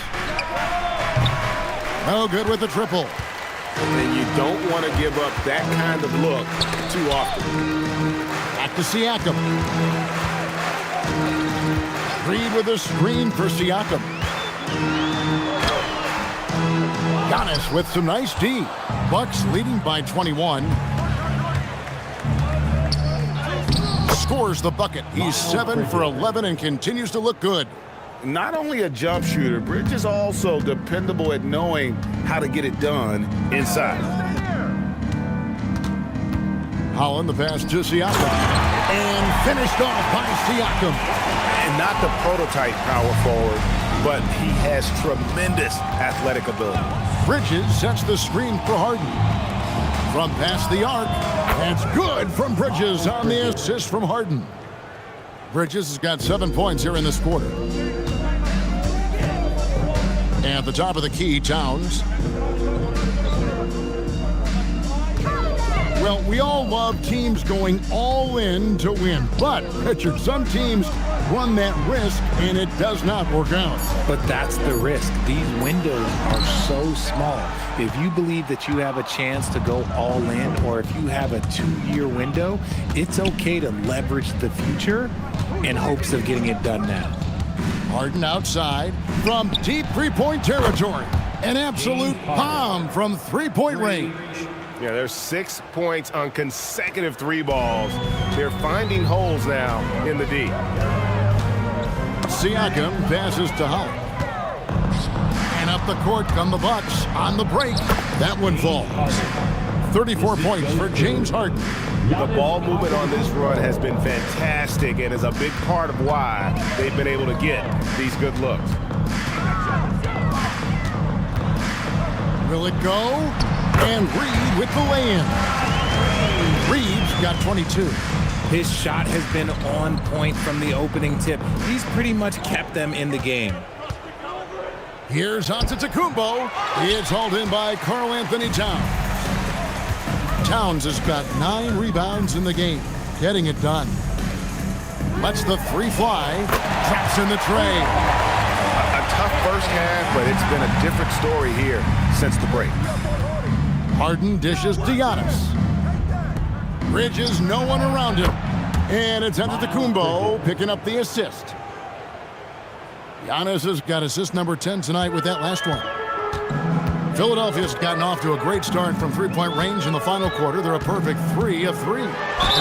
No good with the triple. And you don't want to give up that kind of look too often. Back to Siakam. Reed with a screen for Siakam. Giannis with some nice D. Bucks leading by 21. Scores the bucket. He's 7 for 11 and continues to look good. Not only a jump shooter, Bridges also dependable at knowing how to get it done inside. Holland, the pass to Siakam. And finished off by Siakam. And not the prototype power forward, but he has tremendous athletic ability. Bridges sets the screen for Harden. From past the arc. That's good from Bridges on the assist from Harden. Bridges has got 7 points here in this quarter. At the top of the key, Towns. Well, we all love teams going all in to win. But, Richard, some teams run that risk, and it does not work out. But that's the risk. These windows are so small. If you believe that you have a chance to go all in, or if you have a 2-year window, it's okay to leverage the future in hopes of getting it done now. Harden outside from deep three-point territory. An absolute bomb from three-point range. Yeah, there's 6 points on consecutive 3 balls. They're finding holes now in the D. Siakam passes to Holland. And up the court come the Bucks on the break. That one falls. 34 points for James Harden. The ball movement on this run has been fantastic and is a big part of why they've been able to get these good looks. Will it go? And Reed with the lay-in. Reed's got 22. His shot has been on point from the opening tip. He's pretty much kept them in the game. Here's Antetokounmpo. It's hauled in by Karl-Anthony Towns. Towns has got 9 rebounds in the game, getting it done. Lets the 3 fly, traps in the tray. A tough first half, but it's been a different story here since the break. Harden dishes to Giannis. Bridges, no one around him. And it's Antetokounmpo picking up the assist. Giannis has got assist number 10 tonight with that last one. Philadelphia's gotten off to a great start from three-point range in the final quarter. They're a perfect 3 of 3. And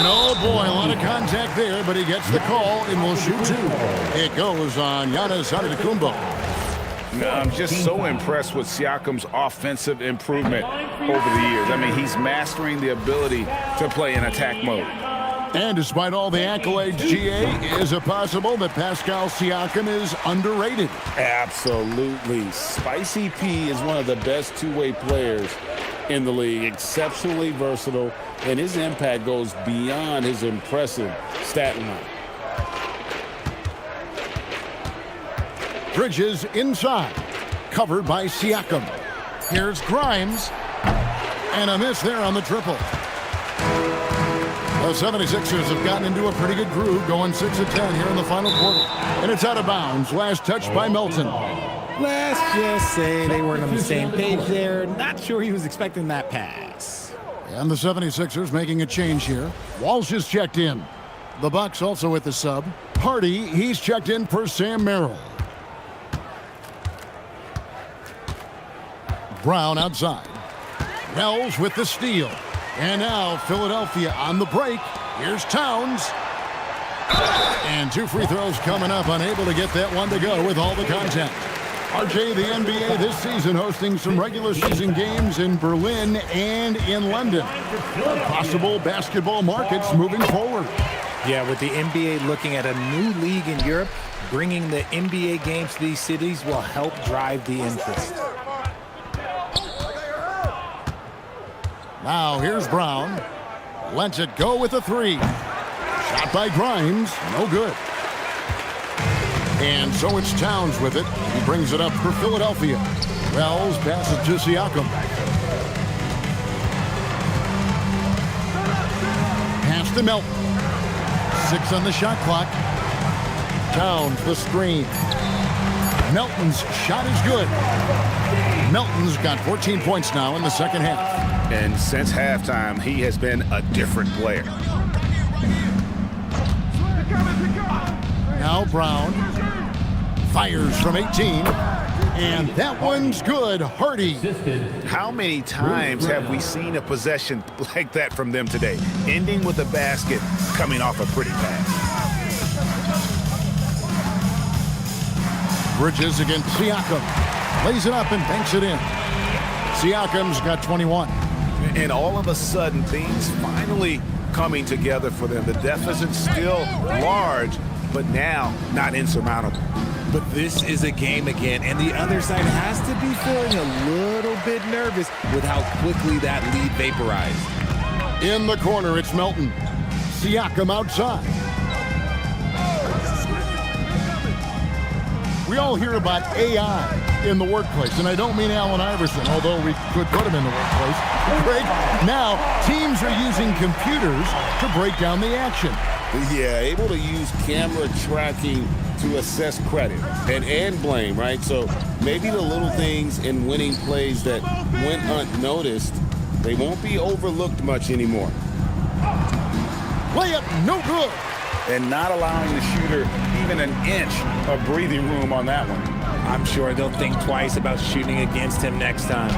oh boy, a lot of contact there, but he gets the call and will shoot 2. It goes on Giannis Antetokounmpo. I'm just so impressed with Siakam's offensive improvement over the years. I mean, he's mastering the ability to play in attack mode. And despite all the accolades, GA, is it possible that Pascal Siakam is underrated? Absolutely. Spicy P is one of the best two-way players in the league. Exceptionally versatile, and his impact goes beyond his impressive stat line. Bridges inside, covered by Siakam. Here's Grimes, and a miss there on the triple. The 76ers have gotten into a pretty good groove, going 6 of 10 here in the final quarter. And it's out of bounds. Last touch by Melton. Let's just say they weren't on the same page there. Not sure he was expecting that pass. And the 76ers making a change here. Walsh is checked in. The Bucks also with the sub. Hardy, he's checked in for Sam Merrill. Brown outside. Wells with the steal. And now Philadelphia on the break. Here's Towns. And 2 free throws coming up, unable to get that one to go with all the contact. RJ, the NBA this season hosting some regular season games in Berlin and in London. Possible basketball markets moving forward. Yeah, with the NBA looking at a new league in Europe, bringing the NBA games to these cities will help drive the interest. Now here's Brown. Lets it go with a 3. Shot by Grimes. No good. And so it's Towns with it. He brings it up for Philadelphia. Wells passes to Siakam. Pass to Melton. 6 on the shot clock. Towns the screen. Melton's shot is good. Melton's got 14 points now in the second half. And since halftime, he has been a different player. Now Brown fires from 18. And that one's good. Hardy. How many times have we seen a possession like that from them today? Ending with a basket, coming off a pretty pass. Bridges against Siakam. Lays it up and banks it in. Siakam's got 21. And all of a sudden, things finally coming together for them. The deficit's still large, but now not insurmountable. But this is a game again, and the other side has to be feeling a little bit nervous with how quickly that lead vaporized. In the corner, it's Melton. Siakam outside. We all hear about AI in the workplace, and I don't mean Allen Iverson, although we could put him in the workplace. Great. Now, teams are using computers to break down the action. Yeah, able to use camera tracking to assess credit and blame, right? So maybe the little things in winning plays that went unnoticed, they won't be overlooked much anymore. Layup, no good. And not allowing the shooter even an inch of breathing room on that one. I'm sure they'll think twice about shooting against him next time.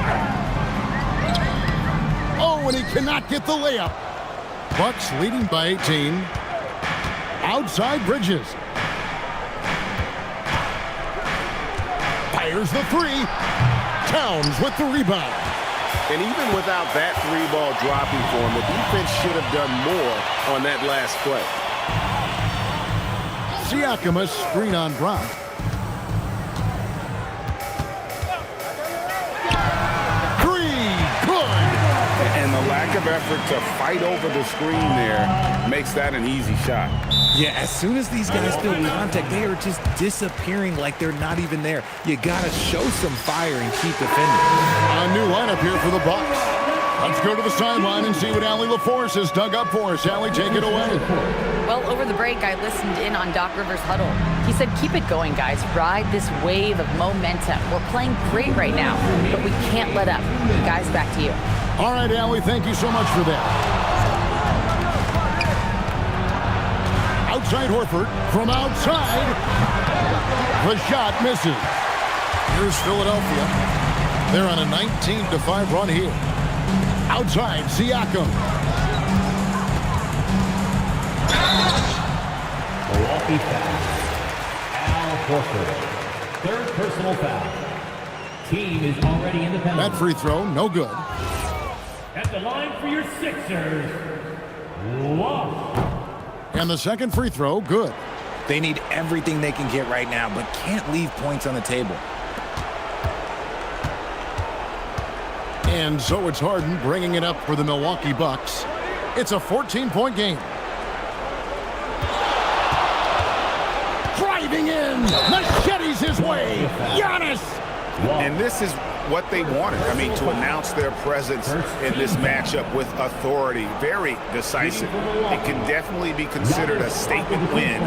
Oh, and he cannot get the layup. Bucks leading by 18. Outside Bridges. Fires the 3. Towns with the rebound. And even without that 3-ball dropping for him, the defense should have done more on that last play. Siakam, a screen on Brown. And the lack of effort to fight over the screen there makes that an easy shot. Yeah, as soon as these guys feel contact, they are just disappearing like they're not even there. You got to show some fire and keep defending. A new lineup here for the Bucks. Let's go to the sideline and see what Allie LaForce has dug up for us. Allie, take it away. Well, over the break, I listened in on Doc Rivers' huddle. He said, keep it going, guys. Ride this wave of momentum. We're playing great right now, but we can't let up. Guys, back to you. All right, Allie, thank you so much for that. Outside Horford from outside. The shot misses. Here's Philadelphia. They're on a 19-5 run here. Outside, Siakam. Milwaukee foul. Al Horford. Third personal foul. Team is already in the penalty. That free throw, no good. At the line for your Sixers, Wash. And the second free throw, good. They need everything they can get right now, but can't leave points on the table. And so it's Harden bringing it up for the Milwaukee Bucks. It's a 14-point game. Driving in, machetes his way. Giannis. And this is what they wanted. I mean, to announce their presence in this matchup with authority. Very decisive. It can definitely be considered a statement win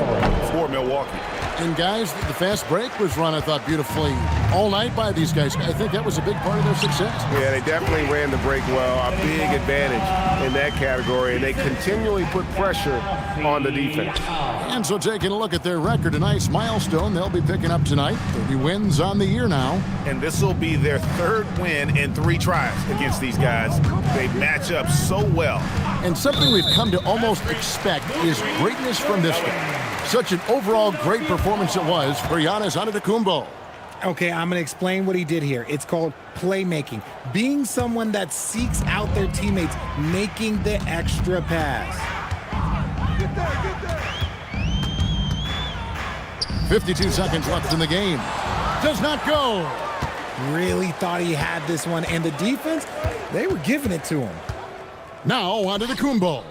for Milwaukee. And guys, the fast break was run, I thought, beautifully all night by these guys. I think that was a big part of their success. Yeah, they definitely ran the break well. A big advantage in that category, and they continually put pressure on the defense. And so taking a look at their record, a nice milestone they'll be picking up tonight. 30 wins on the year now. And this will be their third win in 3 tries against these guys. They match up so well. And something we've come to almost expect is greatness from this guy. Such an overall great performance it was for Giannis Antetokounmpo. Okay, I'm going to explain what he did here. It's called playmaking. Being someone that seeks out their teammates, making the extra pass. 52 seconds left in the game. Does not go. Really thought he had this one, and the defense, they were giving it to him. Now Antetokounmpo.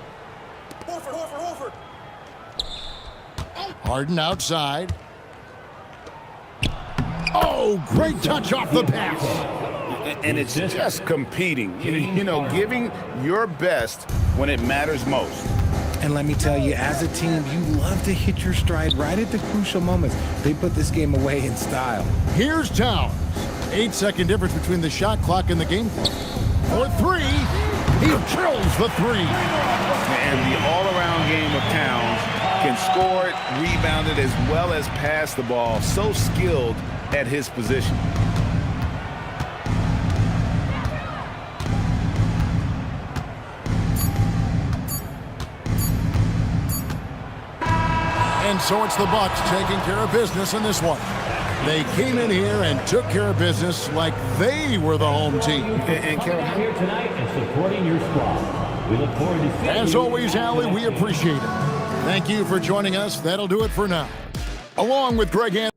Harden outside. Oh, great touch off the pass. And it's just competing. You know, giving your best when it matters most. And let me tell you, as a team, you love to hit your stride right at the crucial moments. They put this game away in style. Here's Towns. 8-second difference between the shot clock and the game clock. For 3, he drills the 3. And the all-around game of Towns can score it, rebound it, as well as pass the ball. So skilled at his position. And so it's the Bucks taking care of business in this one. They came in here and took care of business like they were the home team. And Kevin, Here tonight and supporting your squad. We look forward to seeing As you. always, Allie, we appreciate it. Thank you for joining us. That'll do it for now. Along with Greg Anderson.